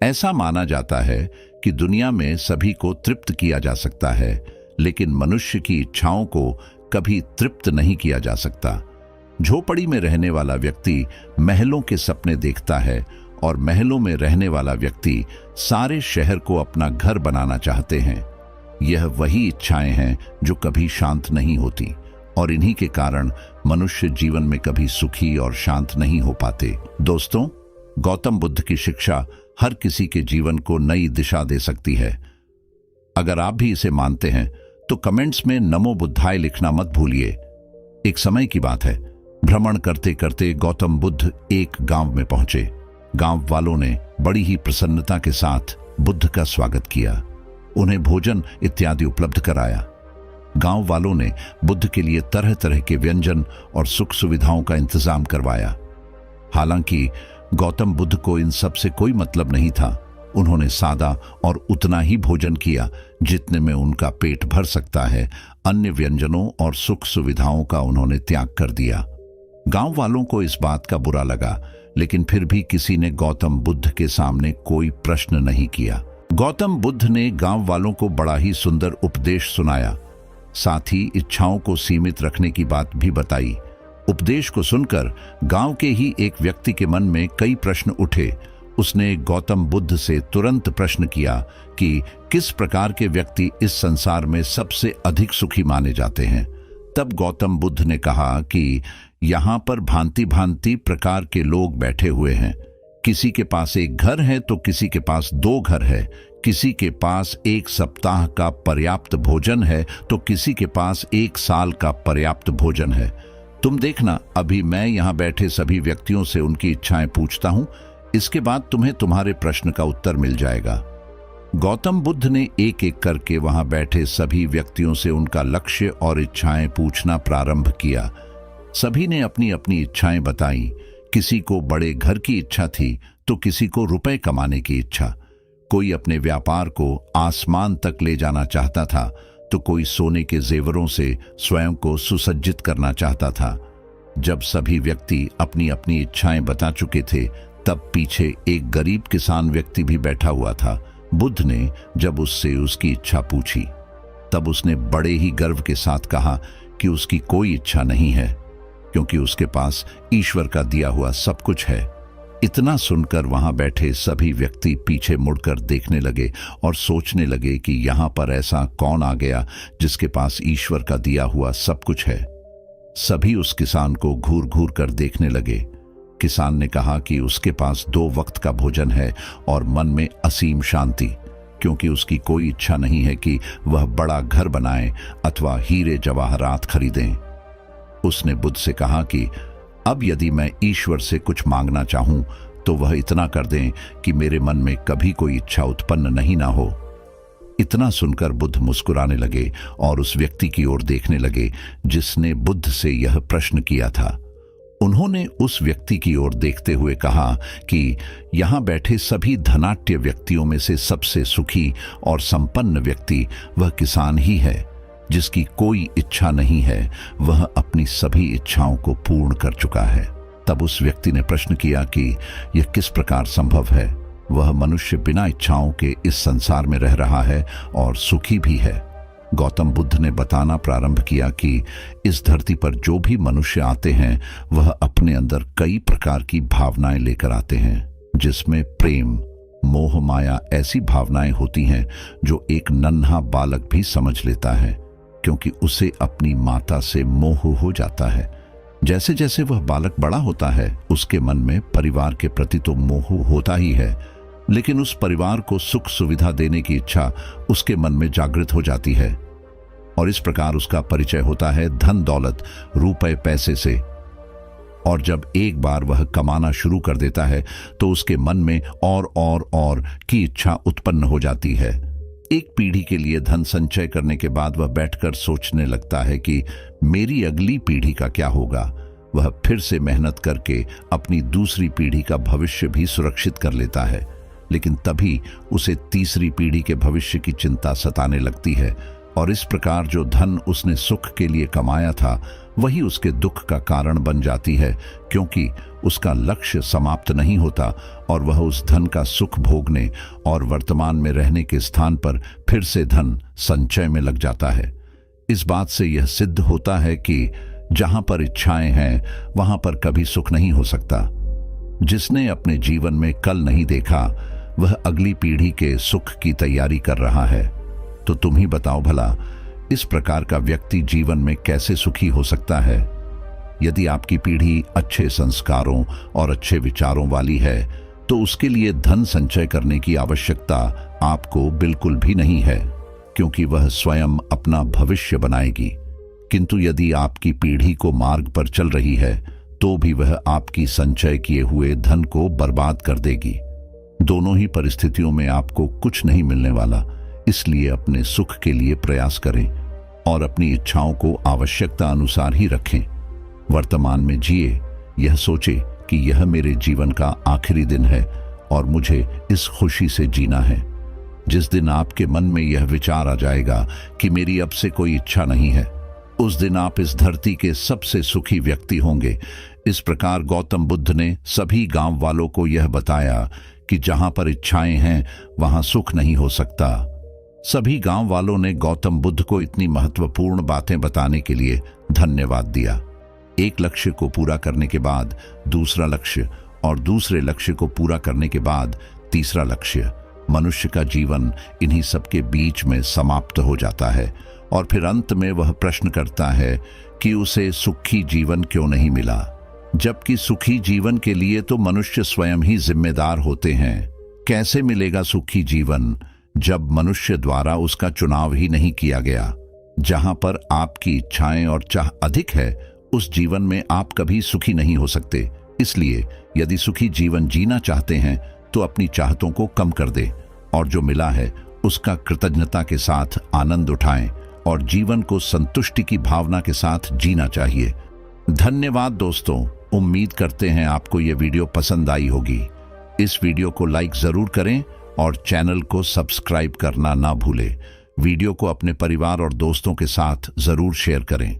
ऐसा माना जाता है कि दुनिया में सभी को तृप्त किया जा सकता है, लेकिन मनुष्य की इच्छाओं को कभी तृप्त नहीं किया जा सकता। झोपड़ी में रहने वाला व्यक्ति महलों के सपने देखता है और महलों में रहने वाला व्यक्ति सारे शहर को अपना घर बनाना चाहते हैं। यह वही इच्छाएं हैं जो कभी शांत नहीं होती और इन्हीं के कारण मनुष्य जीवन में कभी सुखी और शांत नहीं हो पाते। दोस्तों, गौतम बुद्ध की शिक्षा हर किसी के जीवन को नई दिशा दे सकती है। अगर आप भी इसे मानते हैं तो कमेंट्स में नमो बुद्धाय लिखना मत भूलिए। एक समय की बात है, भ्रमण करते करते गौतम बुद्ध एक गांव में पहुंचे। गांव वालों ने बड़ी ही प्रसन्नता के साथ बुद्ध का स्वागत किया, उन्हें भोजन इत्यादि उपलब्ध कराया। गांव वालों ने बुद्ध के लिए तरह तरह के व्यंजन और सुख सुविधाओं का इंतजाम करवाया। हालांकि गौतम बुद्ध को इन सब से कोई मतलब नहीं था। उन्होंने सादा और उतना ही भोजन किया जितने में उनका पेट भर सकता है। अन्य व्यंजनों और सुख सुविधाओं का उन्होंने त्याग कर दिया। गांव वालों को इस बात का बुरा लगा, लेकिन फिर भी किसी ने गौतम बुद्ध के सामने कोई प्रश्न नहीं किया। गौतम बुद्ध ने गांव वालों को बड़ा ही सुंदर उपदेश सुनाया, साथ ही इच्छाओं को सीमित रखने की बात भी बताई। उपदेश को सुनकर गांव के ही एक व्यक्ति के मन में कई प्रश्न उठे। उसने गौतम बुद्ध से तुरंत प्रश्न किया कि किस प्रकार के व्यक्ति इस संसार में सबसे अधिक सुखी माने जाते हैं। तब गौतम बुद्ध ने कहा कि यहाँ पर भांति भांति प्रकार के लोग बैठे हुए हैं। किसी के पास एक घर है तो किसी के पास 2 घर है, किसी के पास 1 सप्ताह का पर्याप्त भोजन है तो किसी के पास 1 साल का पर्याप्त भोजन है। तुम देखना, अभी मैं यहाँ बैठे सभी व्यक्तियों से उनकी इच्छाएं पूछता हूँ, इसके बाद तुम्हें तुम्हारे प्रश्न का उत्तर मिल जाएगा। गौतम बुद्ध ने एक एक करके वहां बैठे सभी व्यक्तियों से उनका लक्ष्य और इच्छाएं पूछना प्रारंभ किया। सभी ने अपनी अपनी इच्छाएं बताई। किसी को बड़े घर की इच्छा थी तो किसी को रुपए कमाने की इच्छा। कोई अपने व्यापार को आसमान तक ले जाना चाहता था तो कोई सोने के जेवरों से स्वयं को सुसज्जित करना चाहता था। जब सभी व्यक्ति अपनी अपनी इच्छाएं बता चुके थे, तब पीछे एक गरीब किसान व्यक्ति भी बैठा हुआ था। बुद्ध ने जब उससे उसकी इच्छा पूछी, तब उसने बड़े ही गर्व के साथ कहा कि उसकी कोई इच्छा नहीं है, क्योंकि उसके पास ईश्वर का दिया हुआ सब कुछ है। इतना सुनकर वहां बैठे सभी व्यक्ति पीछे मुड़कर देखने लगे और सोचने लगे कि यहाँ पर ऐसा कौन आ गया जिसके पास ईश्वर का दिया हुआ सब कुछ है। सभी उस किसान को घूर घूर कर देखने लगे। किसान ने कहा कि उसके पास 2 वक्त का भोजन है और मन में असीम शांति, क्योंकि उसकी कोई इच्छा नहीं है कि वह बड़ा घर बनाए अथवा हीरे जवाहरात खरीदें। उसने बुद्ध से कहा कि अब यदि मैं ईश्वर से कुछ मांगना चाहूं तो वह इतना कर दें कि मेरे मन में कभी कोई इच्छा उत्पन्न नहीं ना हो। इतना सुनकर बुद्ध मुस्कुराने लगे और उस व्यक्ति की ओर देखने लगे जिसने बुद्ध से यह प्रश्न किया था। उन्होंने उस व्यक्ति की ओर देखते हुए कहा कि यहाँ बैठे सभी धनाढ्य व्यक्तियों में से सबसे सुखी और संपन्न व्यक्ति वह किसान ही है, जिसकी कोई इच्छा नहीं है। वह अपनी सभी इच्छाओं को पूर्ण कर चुका है। तब उस व्यक्ति ने प्रश्न किया कि यह किस प्रकार संभव है। वह मनुष्य बिना इच्छाओं के इस संसार में रह रहा है और सुखी भी है। गौतम बुद्ध ने बताना प्रारंभ किया कि इस धरती पर जो भी मनुष्य आते हैं वह अपने अंदर कई प्रकार की भावनाएं लेकर आते हैं, जिसमें प्रेम, मोह, माया ऐसी भावनाएं होती हैं जो एक नन्हा बालक भी समझ लेता है, क्योंकि उसे अपनी माता से मोह हो जाता है। जैसे जैसे वह बालक बड़ा होता है उसके मन में परिवार के प्रति तो मोह होता ही है, लेकिन उस परिवार को सुख सुविधा देने की इच्छा उसके मन में जागृत हो जाती है और इस प्रकार उसका परिचय होता है धन दौलत, रुपए पैसे से। और जब एक बार वह कमाना शुरू कर देता है तो उसके मन में और की इच्छा उत्पन्न हो जाती है। एक पीढ़ी के लिए धन संचय करने के बाद वह बैठकर सोचने लगता है कि मेरी अगली पीढ़ी का क्या होगा। वह फिर से मेहनत करके अपनी दूसरी पीढ़ी का भविष्य भी सुरक्षित कर लेता है, लेकिन तभी उसे तीसरी पीढ़ी के भविष्य की चिंता सताने लगती है और इस प्रकार जो धन उसने सुख के लिए कमाया था वही उसके दुख का कारण बन जाती है, क्योंकि उसका लक्ष्य समाप्त नहीं होता और वह उस धन का सुख भोगने और वर्तमान में रहने के स्थान पर फिर से धन संचय में लग जाता है। इस बात से यह सिद्ध होता है कि जहां पर इच्छाएं हैं वहां पर कभी सुख नहीं हो सकता। जिसने अपने जीवन में कल नहीं देखा वह अगली पीढ़ी के सुख की तैयारी कर रहा है। तो तुम ही बताओ भला, इस प्रकार का व्यक्ति जीवन में कैसे सुखी हो सकता है? यदि आपकी पीढ़ी अच्छे संस्कारों और अच्छे विचारों वाली है तो उसके लिए धन संचय करने की आवश्यकता आपको बिल्कुल भी नहीं है, क्योंकि वह स्वयं अपना भविष्य बनाएगी। किंतु यदि आपकी पीढ़ी को मार्ग पर चल रही है तो भी वह आपकी संचय किए हुए धन को बर्बाद कर देगी। दोनों ही परिस्थितियों में आपको कुछ नहीं मिलने वाला, इसलिए अपने सुख के लिए प्रयास करें और अपनी इच्छाओं को आवश्यकता अनुसार ही रखें। वर्तमान में जिए, यह सोचे कि यह मेरे जीवन का आखिरी दिन है और मुझे इस खुशी से जीना है। जिस दिन आपके मन में यह विचार आ जाएगा कि मेरी अब से कोई इच्छा नहीं है, उस दिन आप इस धरती के सबसे सुखी व्यक्ति होंगे। इस प्रकार गौतम बुद्ध ने सभी गांव वालों को यह बताया कि जहां पर इच्छाएं हैं वहां सुख नहीं हो सकता। सभी गांव वालों ने गौतम बुद्ध को इतनी महत्वपूर्ण बातें बताने के लिए धन्यवाद दिया। एक लक्ष्य को पूरा करने के बाद दूसरा लक्ष्य और दूसरे लक्ष्य को पूरा करने के बाद तीसरा लक्ष्य, मनुष्य का जीवन इन्हीं सबके बीच में समाप्त हो जाता है और फिर अंत में वह प्रश्न करता है कि उसे सुखी जीवन क्यों नहीं मिला, जबकि सुखी जीवन के लिए तो मनुष्य स्वयं ही जिम्मेदार होते हैं। कैसे मिलेगा सुखी जीवन जब मनुष्य द्वारा उसका चुनाव ही नहीं किया गया? जहां पर आपकी इच्छाएं और चाह अधिक है, उस जीवन में आप कभी सुखी नहीं हो सकते। इसलिए यदि सुखी जीवन जीना चाहते हैं तो अपनी चाहतों को कम कर दे और जो मिला है उसका कृतज्ञता के साथ आनंद उठाएं और जीवन को संतुष्टि की भावना के साथ जीना चाहिए। धन्यवाद दोस्तों, उम्मीद करते हैं आपको यह वीडियो पसंद आई होगी। इस वीडियो को लाइक जरूर करें और चैनल को सब्सक्राइब करना ना भूलें। वीडियो को अपने परिवार और दोस्तों के साथ जरूर शेयर करें।